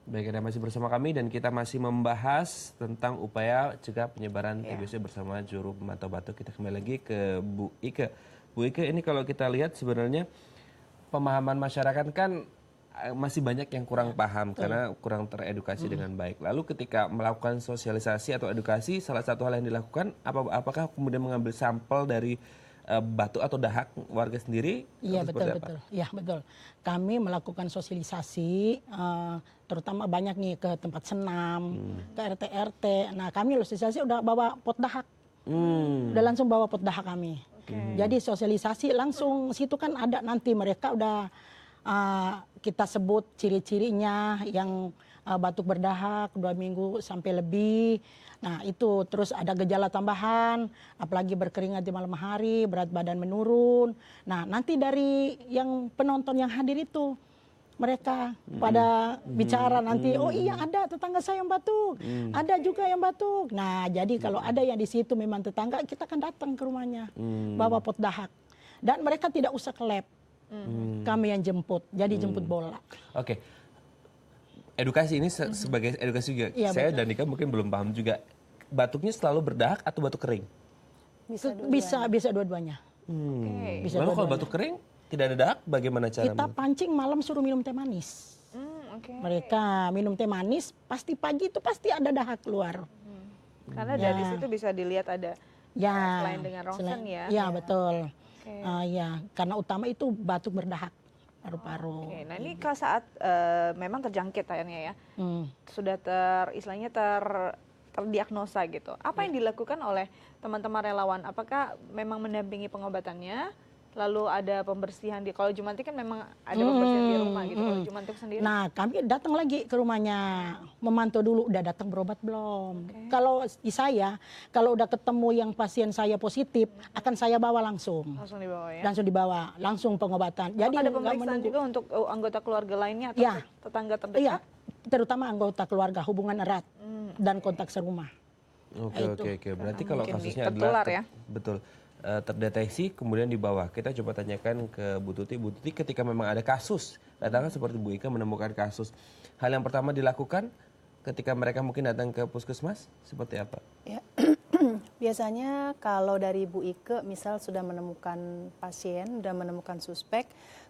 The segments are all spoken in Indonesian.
Baik, Anda masih bersama kami dan kita masih membahas tentang upaya cegah penyebaran TBC bersama juru pemantau batuk. Kita kembali lagi ke Bu Ike. Bu Ike, ini kalau kita lihat sebenarnya pemahaman masyarakat kan masih banyak yang kurang paham karena kurang teredukasi dengan baik. Lalu ketika melakukan sosialisasi atau edukasi, salah satu hal yang dilakukan apakah kemudian mengambil sampel dari batuk atau dahak warga sendiri? Iya, Atau betul, seperti apa? betul. Iya, betul. Kami melakukan sosialisasi, terutama banyak nih ke tempat senam, ke RT-RT. Nah, kami sosialisasi udah bawa pot dahak. Udah langsung bawa pot dahak kami. Jadi sosialisasi langsung situ kan ada nanti mereka udah kita sebut ciri-cirinya yang batuk berdahak 2 minggu sampai lebih. Nah itu terus ada gejala tambahan, apalagi berkeringat di malam hari, berat badan menurun. Nah nanti dari yang penonton yang hadir itu mereka pada bicara nanti, oh iya ada tetangga saya yang batuk, ada juga yang batuk. Nah jadi kalau ada yang di situ memang tetangga, kita akan datang ke rumahnya, bawa pot dahak. Dan mereka tidak usah ke lab, kami yang jemput, jadi jemput bola. Oke. Edukasi ini sebagai edukasi juga. Iya, Saya betul. dan Nika mungkin belum paham juga. Batuknya selalu berdahak atau batuk kering? Bisa dua-duanya. Bisa Lalu kalau dua-duanya. batuk kering tidak ada dahak, bagaimana cara? Kita pancing malam suruh minum teh manis. Mereka minum teh manis, pasti pagi itu pasti ada dahak keluar. Karena dari situ bisa dilihat ada Ya, selain dengan ronsen ya. Ya betul. Ya, karena utama itu batuk berdahak paru-paru. Oke, nah ini kalau saat memang terjangkit akhirnya ya, sudah istilahnya terdiagnosa gitu. Apa yang dilakukan oleh teman-teman relawan? Apakah memang mendampingi pengobatannya? Lalu ada pembersihan kalau Jumantik kan memang ada pembersihan di rumah gitu. Kalau Jumantik sendiri? Nah, kami datang lagi ke rumahnya, memantau dulu udah datang berobat belum. Kalau di saya, kalau udah ketemu yang pasien saya positif, akan saya bawa langsung. Langsung dibawa ya? Langsung dibawa, langsung pengobatan. Jadi ada nggak pemeriksaan menunggu. juga untuk anggota keluarga lainnya atau Ya. tetangga terdekat? Iya, terutama anggota keluarga, hubungan erat dan kontak serumah. Oke. Berarti kalau mungkin kasusnya tertular adalah ya? betul terdeteksi kemudian di bawah. Kita coba tanyakan ke Bu Tuti. Bu Tuti, ketika memang ada kasus, datangnya seperti Bu Ika menemukan kasus. Hal yang pertama dilakukan ketika mereka mungkin datang ke puskesmas seperti apa? Ya. Biasanya kalau dari Bu Ike misal sudah menemukan pasien, sudah menemukan suspek,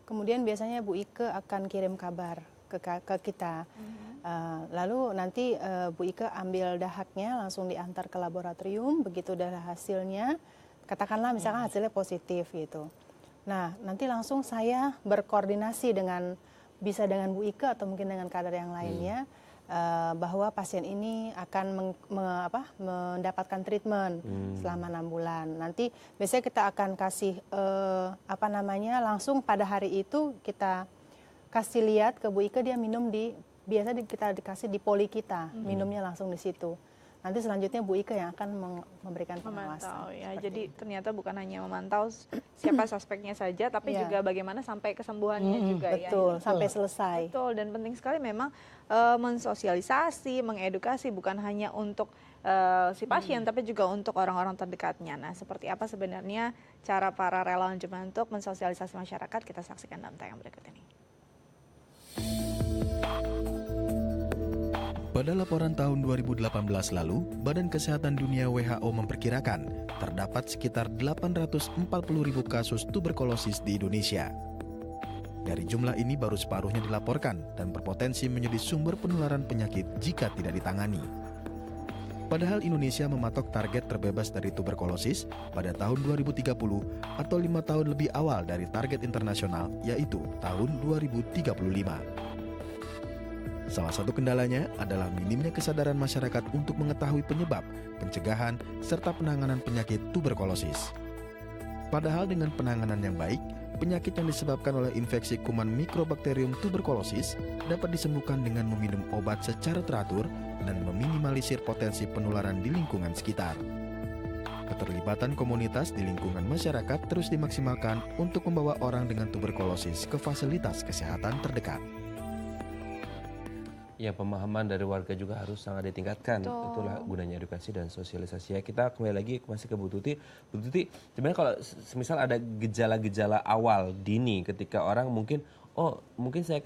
kemudian biasanya Bu Ike akan kirim kabar ke kita. Lalu nanti Bu Ike ambil dahaknya langsung diantar ke laboratorium, begitu udah hasilnya, katakanlah misalkan hasilnya positif gitu. Nah nanti langsung saya berkoordinasi bisa dengan Bu Ike atau mungkin dengan kader yang lainnya, bahwa pasien ini akan mendapatkan treatment selama 6 bulan. Nanti biasanya kita akan kasih langsung pada hari itu kita kasih lihat ke Bu Ike, dia minum biasa kita dikasih di poli kita, minumnya langsung di situ. Nanti selanjutnya Bu Ike yang akan memberikan pengawasan. Memantau ya. Jadi ternyata bukan hanya memantau siapa suspeknya saja, tapi juga bagaimana sampai kesembuhannya juga ya. Betul, sampai selesai. Betul, dan penting sekali memang mensosialisasi, mengedukasi bukan hanya untuk si pasien tapi juga untuk orang-orang terdekatnya. Nah, seperti apa sebenarnya cara para relawan Jumantik mensosialisasi masyarakat? Kita saksikan dalam tayang berikut ini. Pada laporan tahun 2018 lalu, Badan Kesehatan Dunia WHO memperkirakan terdapat sekitar 840.000 kasus tuberkulosis di Indonesia. Dari jumlah ini baru separuhnya dilaporkan dan berpotensi menjadi sumber penularan penyakit jika tidak ditangani. Padahal Indonesia mematok target terbebas dari tuberkulosis pada tahun 2030 atau 5 tahun lebih awal dari target internasional, yaitu tahun 2035. Salah satu kendalanya adalah minimnya kesadaran masyarakat untuk mengetahui penyebab, pencegahan, serta penanganan penyakit tuberkulosis. Padahal dengan penanganan yang baik, penyakit yang disebabkan oleh infeksi kuman Mycobacterium tuberculosis dapat disembuhkan dengan meminum obat secara teratur dan meminimalisir potensi penularan di lingkungan sekitar. Keterlibatan komunitas di lingkungan masyarakat terus dimaksimalkan untuk membawa orang dengan tuberkulosis ke fasilitas kesehatan terdekat. Ya, pemahaman dari warga juga harus sangat ditingkatkan. Itulah gunanya edukasi dan sosialisasi. Ya, kita kembali lagi masih ke Bu Tuti. Bu Tuti, sebenarnya kalau misal ada gejala-gejala awal dini ketika orang mungkin saya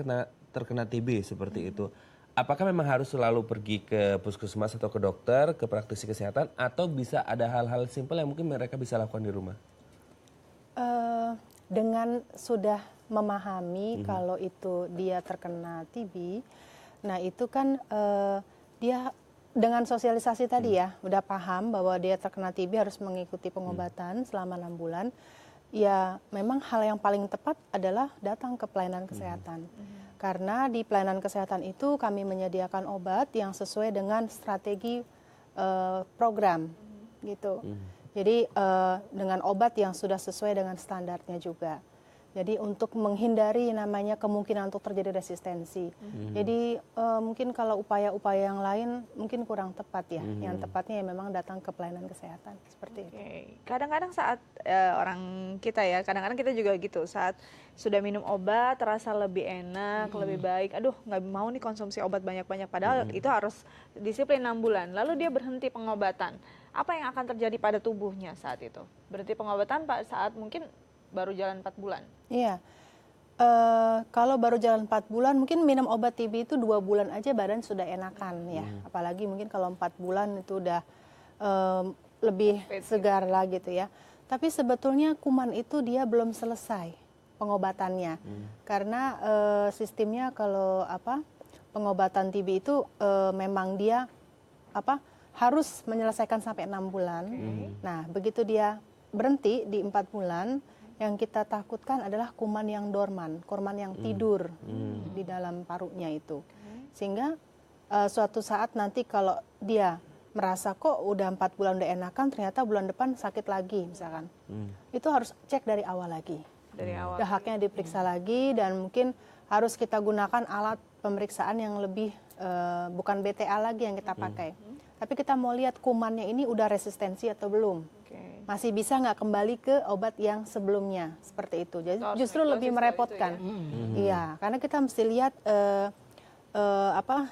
terkena TB seperti itu. apakah memang harus selalu pergi ke puskesmas atau ke dokter, ke praktisi kesehatan, atau bisa ada hal-hal simpel yang mungkin mereka bisa lakukan di rumah? Dengan sudah memahami kalau itu dia terkena TB, nah itu kan dia dengan sosialisasi tadi ya, udah paham bahwa dia terkena TB harus mengikuti pengobatan selama 6 bulan. Ya memang hal yang paling tepat adalah datang ke pelayanan kesehatan. Karena di pelayanan kesehatan itu kami menyediakan obat yang sesuai dengan strategi program gitu. Jadi dengan obat yang sudah sesuai dengan standarnya juga. Jadi untuk menghindari namanya kemungkinan untuk terjadi resistensi. Jadi mungkin kalau upaya-upaya yang lain mungkin kurang tepat ya. Yang tepatnya ya memang datang ke pelayanan kesehatan seperti itu. Kadang-kadang saat orang kita ya, kadang-kadang kita juga gitu, saat sudah minum obat terasa lebih enak, lebih baik. Aduh, nggak mau nih konsumsi obat banyak-banyak. Padahal itu harus disiplin 6 bulan. Lalu dia berhenti pengobatan. Apa yang akan terjadi pada tubuhnya saat itu? Berhenti pengobatan saat mungkin baru jalan 4 bulan. Iya, kalau baru jalan 4 bulan, mungkin minum obat TB itu 2 bulan aja badan sudah enakan ya. Apalagi mungkin kalau 4 bulan itu udah lebih segar lah gitu ya. Tapi sebetulnya kuman itu dia belum selesai pengobatannya. Karena sistemnya kalau pengobatan TB itu memang dia harus menyelesaikan sampai 6 bulan. Nah, begitu dia berhenti di 4 bulan, yang kita takutkan adalah kuman yang dorman, kuman yang tidur di dalam parunya itu. Sehingga suatu saat nanti kalau dia merasa kok udah 4 bulan udah enakan, ternyata bulan depan sakit lagi misalkan. Itu harus cek dari awal lagi. Dari awal. Dahaknya diperiksa lagi dan mungkin harus kita gunakan alat pemeriksaan yang lebih bukan BTA lagi yang kita pakai. Tapi kita mau lihat kumannya ini udah resistensi atau belum. Masih bisa nggak kembali ke obat yang sebelumnya seperti itu. Jadi justru lebih merepotkan. Iya, karena kita mesti lihat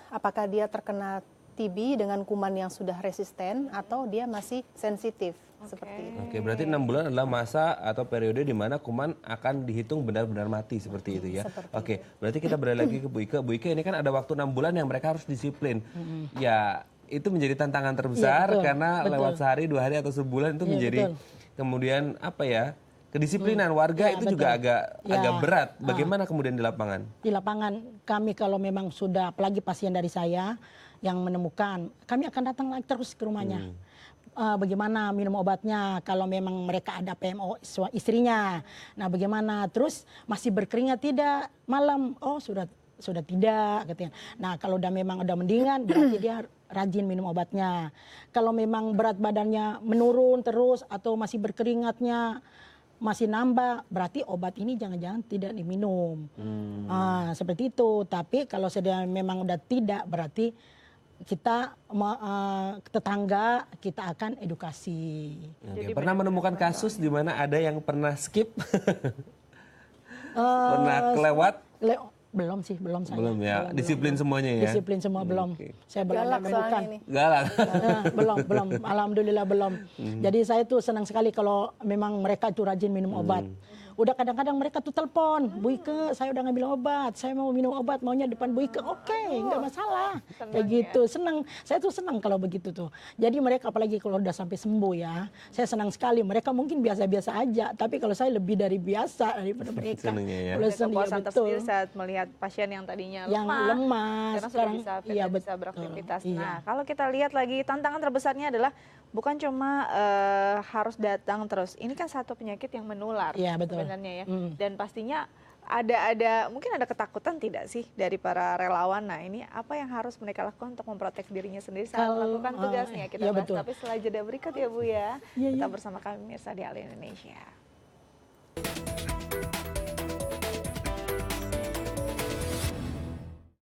apakah dia terkena TB dengan kuman yang sudah resisten atau dia masih sensitif seperti itu. Oke, berarti 6 bulan adalah masa atau periode di mana kuman akan dihitung benar-benar mati seperti itu ya. Oke, berarti kita beralih lagi ke Bu Ike. Bu Ike, ini kan ada waktu 6 bulan yang mereka harus disiplin. Ya, itu menjadi tantangan terbesar karena lewat sehari, 2 hari atau sebulan itu menjadi kemudian kedisiplinan warga itu juga agak berat. Bagaimana kemudian di lapangan? Di lapangan kami kalau memang sudah, apalagi pasien dari saya yang menemukan, kami akan datang lagi terus ke rumahnya. Bagaimana minum obatnya, kalau memang mereka ada PMO istrinya. Nah bagaimana, terus masih berkeringat tidak malam, oh sudah tidak katanya. Nah kalau memang udah mendingan berarti dia rajin minum obatnya. Kalau memang berat badannya menurun terus atau masih berkeringatnya masih nambah, berarti obat ini jangan-jangan tidak diminum. Seperti itu. Tapi kalau memang udah tidak, berarti kita tetangga kita akan edukasi. Oke, pernah menemukan kasus di mana ada yang pernah skip? Pernah kelewat? Belum sih, belum saya. Belum ya, disiplin semuanya ya? Disiplin semua belum. Saya belum menemukan. Galak. Belum. Alhamdulillah belum. Jadi saya tuh senang sekali kalau memang mereka itu rajin minum obat. Udah kadang-kadang mereka tuh telepon, Bu Ike, saya udah ngambil obat, saya mau minum obat, maunya depan Bu Ike. Oke, nggak masalah. Kayak gitu, senang. Saya tuh senang kalau begitu tuh. Jadi mereka apalagi kalau udah sampai sembuh ya, saya senang sekali. Mereka mungkin biasa-biasa aja, tapi kalau saya lebih dari biasa daripada mereka. Senangnya ya. Ada kepuasan tersendiri saat melihat pasien yang tadinya lemah, karena sudah bisa fit dan bisa beraktivitas. Nah, kalau kita lihat lagi tantangan terbesarnya adalah bukan cuma harus datang terus. Ini kan satu penyakit yang menular sebenarnya ya. Dan pastinya ada mungkin ada ketakutan tidak sih dari para relawan. Nah, ini apa yang harus mereka lakukan untuk memprotek dirinya sendiri saat melakukan tugasnya? Kita bahas tapi setelah jeda berikut ya Bu ya. Tetap bersama kami Mirsa di Al Indonesia.